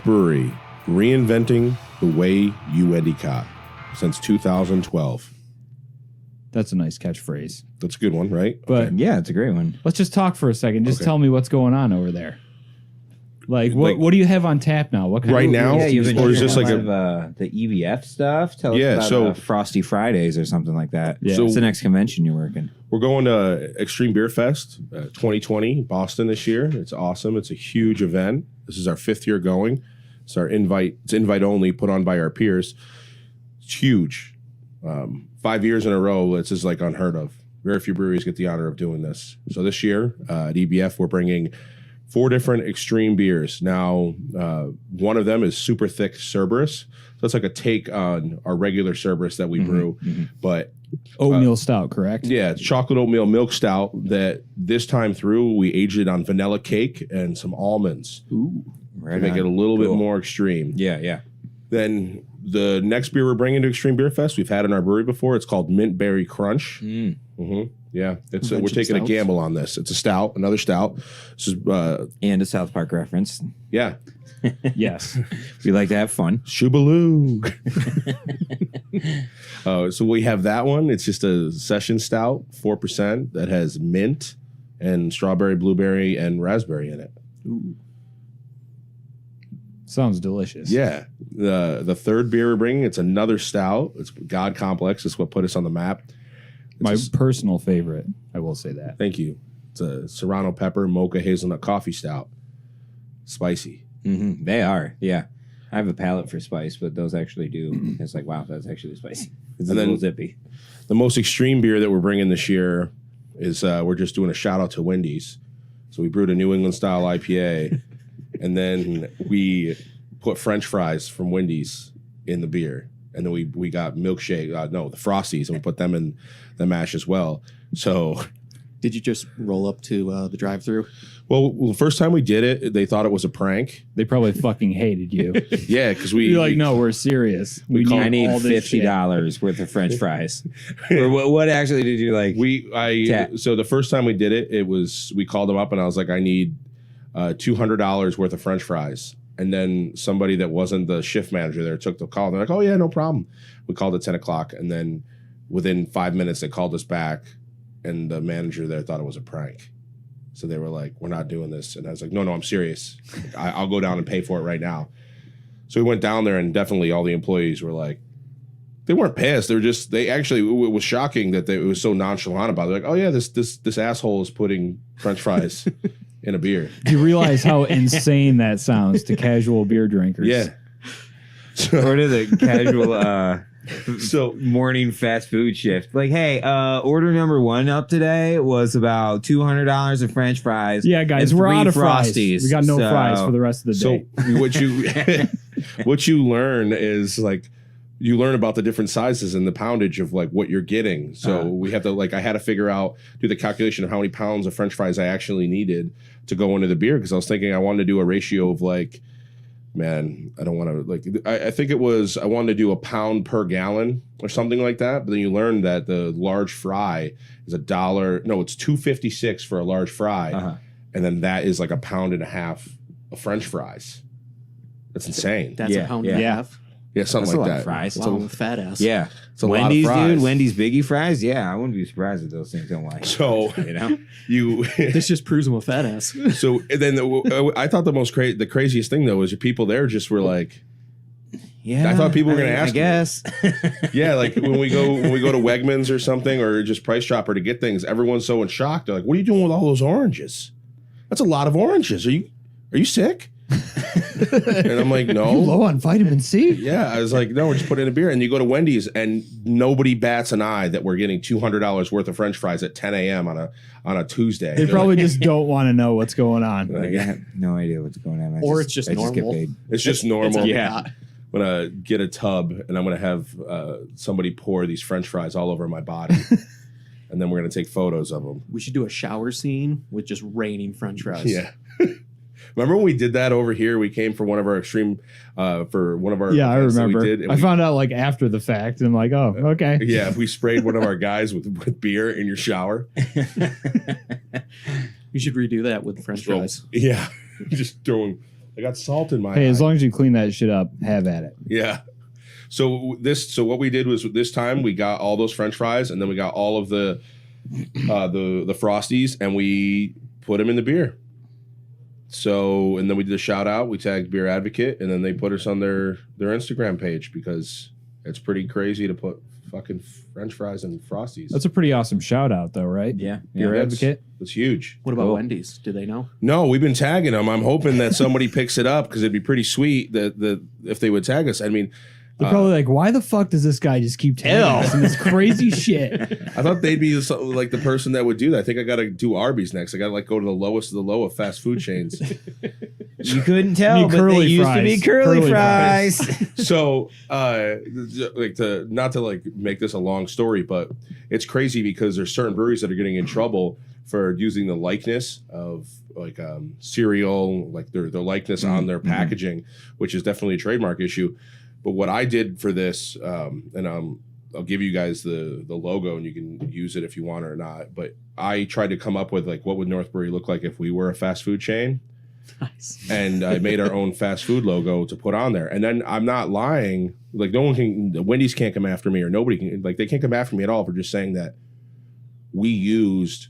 North Brewery, reinventing the way you endicott since 2012. That's a nice catchphrase. That's a good one, right? But Okay. Yeah, it's a great one. let's just talk for a second. Just Okay. tell me what's going on over there. What do you have on tap now? What kind Right of now? Yeah, you've been Or is doing this a like lot of the EVF stuff. Tell Yeah, us so- about Frosty Fridays or something like that. Yeah. So- What's the next convention you're working? We're going to Extreme Beer Fest 2020, Boston this year. It's awesome. It's a huge event. This is our 5th year going. It's our invite. It's invite only, put on by our peers. It's huge. 5 years in a row. This is like unheard of. Very few breweries get the honor of doing this. So this year at EBF, we're bringing 4 different extreme beers. Now, one of them is super thick Cerberus. So it's like a take on our regular Cerberus that we brew, but oatmeal stout, correct? yeah, it's chocolate oatmeal milk stout that this time through we aged it on vanilla cake and some almonds Ooh, right to make on. it a little bit Cool. more extreme. Yeah, yeah. Then the next beer we're bringing to Extreme Beer Fest, we've had in our brewery before. It's called Mint Berry Crunch. Mm. Yeah, it's we're Convention taking a stouts. gamble on this. It's a stout, another stout. This is And a South Park reference. yeah, Yes. We like to have fun. Shubaloo. So we have that one. It's just a session stout, 4% that has mint and strawberry, blueberry, and raspberry in it. Sounds delicious. Yeah. The third beer we're bringing, it's another stout. It's God Complex. It's what put us on the map. My personal favorite. I will say that. Thank you. It's a Serrano pepper mocha hazelnut coffee stout. Spicy. Mm-hmm. They are, yeah. I have a palate for spice, but those actually do. It's like, wow, that's actually spicy. It's a And then- little zippy. The most extreme beer that we're bringing this year is we're just doing a shout out to Wendy's. So we brewed a New England style IPA, and then we put French fries from Wendy's in the beer, and then we got milkshake, the Frosties, and we put them in the mash as well. So, Did you just roll up to the drive-through? well, the first time we did it, they thought it was a prank. They probably fucking hated you. Yeah, because we You're like, no, we're serious. I need all this shit. $50 worth of French fries. Or what actually did you like? So the first time we did it, we called them up and I was like, I need $200 worth of French fries. And then somebody that wasn't the shift manager there took the call. And they're like, oh yeah, no problem. We called at 10 o'clock. And then within 5 minutes, they called us back and the manager there thought it was a prank. So they were like, we're not doing this. And I was like, no, I'm serious. I'll go down and pay for it right now. So we went down there and definitely all the employees were like, they weren't pissed. It was shocking that it was so nonchalant about it. They're like, oh yeah, this asshole is putting French fries in a beer. Do you realize how insane that sounds to casual beer drinkers? Yeah. Or to the casual So morning fast food shift. Like, hey, order number 1 up today was about $200 of French fries. Yeah, guys, and we're 3 out of fries. Frosties. We got no So- fries for the rest of the so day. what you learn is like you learn about the different sizes and the poundage of like what you're getting. So we have to I had to do the calculation of how many pounds of French fries I actually needed to go into the beer because I was thinking I wanted to do a ratio of like, man, I don't want to I think it was I wanted to do a pound per gallon or something like that. But then you learn that the large fry is $1. No, it's $2.56 for a large fry, and then that is like 1.5 pounds of French fries. That's insane. That's a pound and a half. Yeah, something That's a like lot that. of fries. Wow, fat ass. Yeah. It's a lot of Wendy's, fries. dude. Wendy's Biggie fries. Yeah, I wouldn't be surprised if those things don't like. So You know? you This just proves him a fat ass. so and then I thought the craziest thing though was your people there just were like, Yeah. I thought people were gonna ask I guess. yeah, like when we go to Wegmans or something or just Price Chopper to get things, everyone's so in shock. They're like, "What are you doing with all those oranges? That's a lot of oranges. Are you sick?" And I'm like, "No." Low on vitamin C? Yeah, I was like, no, we're just putting in a beer. And you go to Wendy's and nobody bats an eye that we're getting $200 worth of French fries at 10 a.m. on a Tuesday. They probably just don't want to know what's going on. Like, I have no idea what's going on. Or it's just I get normal. paid. It's just normal. Yeah. I'm going to get a tub and I'm going to have somebody pour these French fries all over my body. And then we're going to take photos of them. We should do a shower scene with just raining French fries. Yeah. Remember when we did that over here? We came for one of our extreme, for one of our Yeah, I events that remember. we did, and I found out like after the fact, and I'm like, oh, okay. yeah, we sprayed one of our guys with beer in your shower. You should redo that with French fries. Yeah, just throwing I got salt in my Hey, eye. as long as you clean that shit up, have at it. Yeah. So what we did was this time we got all those French fries and then we got all of the Frosties and we put them in the beer. So, and then we did a shout out. We tagged Beer Advocate, and then they put us on their Instagram page because it's pretty crazy to put fucking French fries and Frosties. That's a pretty awesome shout out, though, right? Yeah. Beer Advocate. That's huge. What about Cool. Wendy's? Do they know? No, we've been tagging them. I'm hoping that somebody picks it up because it'd be pretty sweet that if they would tag us. I mean, They're probably like, why the fuck does this guy just keep tagging us in this crazy shit? I thought they'd be like the person that would do that. I think I got to do Arby's next. I got to like go to the lowest of the low of fast food chains. You couldn't tell, but curly they used to fries. be curly Curly fries. So, like not to like make this a long story, but it's crazy because there's certain breweries that are getting in trouble for using the likeness of like cereal, like their likeness on their packaging, which is definitely a trademark issue. But what I did for this, and I'll give you guys the logo and you can use it if you want or not. But I tried to come up with like what would North Brewery look like if we were a fast food chain. Nice. And I made our own fast food logo to put on there. And then I'm not lying. Like no one can, Wendy's can't come after me or nobody can, like they can't come after me at all for just saying that we used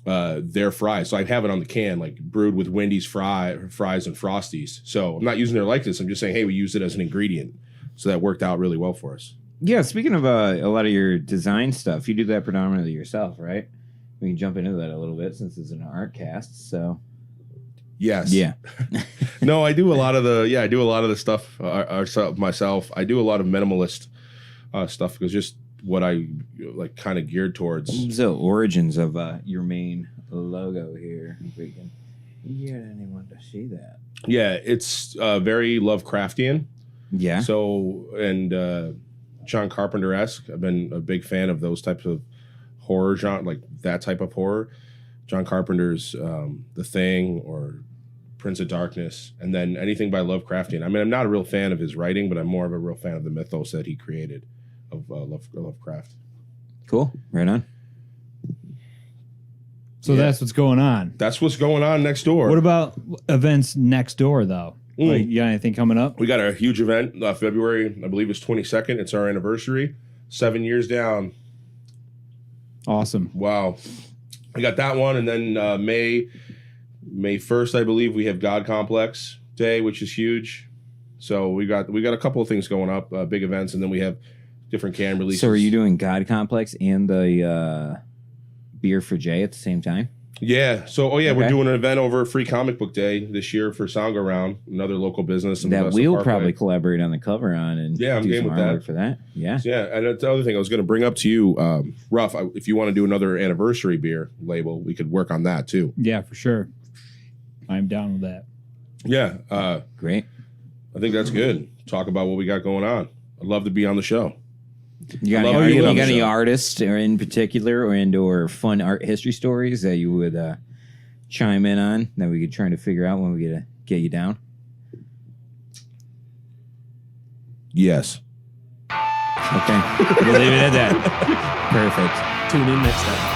their fries. So I have it on the can, like brewed with Wendy's fries and Frosties. So I'm not using their likeness. I'm just saying, hey, we used it as an ingredient. So that worked out really well for us. Yeah, speaking of a lot of your design stuff, you do that predominantly yourself, right? We can jump into that a little bit since it's an art cast. So Yes. yeah, No, I do a lot of the stuff myself. I do a lot of minimalist stuff because just what I like kind of geared towards. so origins of your main logo here. If we can get anyone to see that. Yeah, it's very Lovecraftian. Yeah. So, and John Carpenter-esque. I've been a big fan of those types of horror genre, like that type of horror. John Carpenter's The Thing or Prince of Darkness, and then anything by Lovecraftian. I mean, I'm not a real fan of his writing, but I'm more of a real fan of the mythos that he created of Lovecraft. Cool. Right on. So Yeah. that's what's going on. That's what's going on next door. What about events next door, though? Like, you got anything coming up? We got a huge event, February, I believe it's 22nd. It's our anniversary. 7 years down. Awesome. Wow. I got that one. And then May 1st, I believe, we have God Complex Day, which is huge. So we got a couple of things going up, big events, and then we have different can releases. So are you doing God Complex and the Beer for Jay at the same time? Yeah. So, we're Okay. doing an event over Free Comic Book Day this year for Sound Go Round, another local business. in That Vesta we'll Parkway. probably collaborate on the cover on and Yeah, I'm do game some with that. artwork for that. Yeah. Yeah, and that's the other thing I was going to bring up to you, Ruff. If you want to do another anniversary beer label, we could work on that too. Yeah, for sure. I'm down with that. Yeah, Great. I think that's good. Talk about what we got going on. I'd love to be on the show. You got, Love any, you you on got the any show. artists or in particular or fun art history stories that you would chime in on that we could try to figure out when we get you down? Yes. Okay. We'll leave it at that. Perfect. Tune in next time.